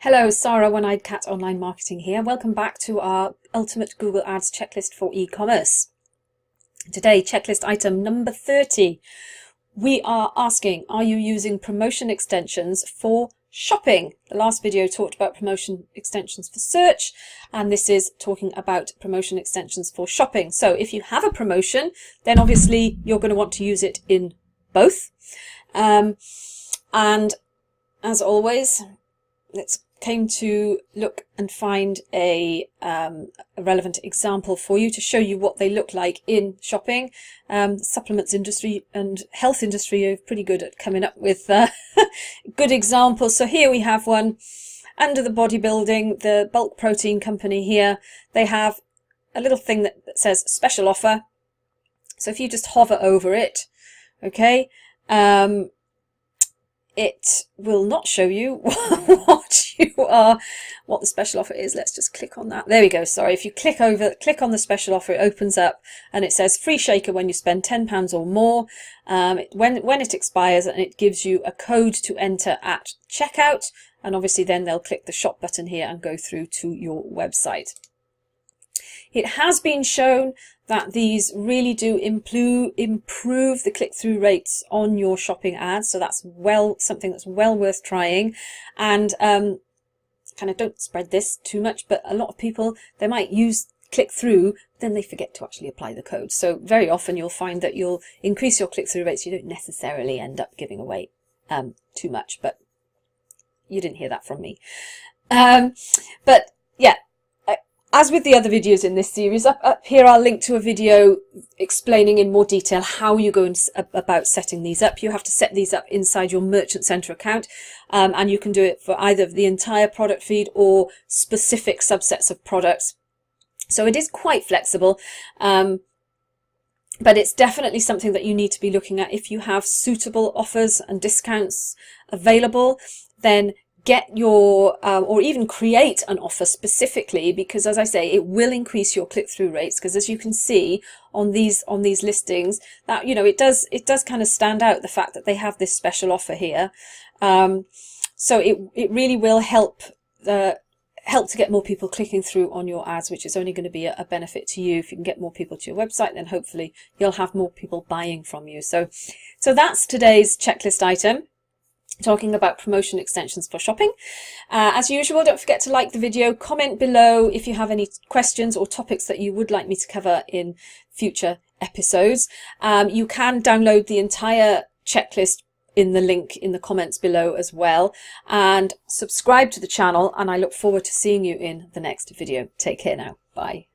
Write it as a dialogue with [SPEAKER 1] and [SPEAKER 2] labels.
[SPEAKER 1] Hello, Sarah, One-Eyed Cat Online Marketing here. Welcome back to our Ultimate Google Ads Checklist for e-commerce. Today, checklist item number 30. We are asking, are you using promotion extensions for shopping? The last video talked about promotion extensions for search, and this is talking about promotion extensions for shopping. So if you have a promotion, then obviously you're going to want to use it in both. And as always, let's came to look and find a relevant example for you to show you what they look like in shopping. Supplements industry and health industry are pretty good at coming up with good examples. So here we have one under the bodybuilding, the bulk protein company here. They have a little thing that says special offer. So if you just hover over it, okay, it will not show you what the special offer is. Let's just click on that. There we go. Sorry. If you click on the special offer, it opens up and it says free shaker when you spend £10 or more. When it expires, and it gives you a code to enter at checkout. And obviously then they'll click the shop button here and go through to your website. It has been shown that these really do improve the click-through rates on your shopping ads. So that's something that's well worth trying. And kind of don't spread this too much, but a lot of people, they might use click-through, then they forget to actually apply the code. So very often you'll find that you'll increase your click-through rates. You don't necessarily end up giving away too much, but you didn't hear that from me. But yeah. As with the other videos in this series, up here I'll link to a video explaining in more detail how you go about setting these up. You have to set these up inside your Merchant Center account, and you can do it for either the entire product feed or specific subsets of products. So it is quite flexible, but it's definitely something that you need to be looking at. If you have suitable offers and discounts available, then get your or even create an offer specifically, because as I say, it will increase your click-through rates, because as you can see on these listings, that it does kind of stand out, the fact that they have this special offer here. So it really will help to get more people clicking through on your ads, which is only going to be a benefit to you. If you can get more people to your website, then hopefully you'll have more people buying from you. So that's today's checklist item, talking about promotion extensions for shopping. As usual, don't forget to like the video, comment below if you have any questions or topics that you would like me to cover in future episodes. You can download the entire checklist in the link in the comments below as well, and subscribe to the channel, and I look forward to seeing you in the next video. Take care now. Bye.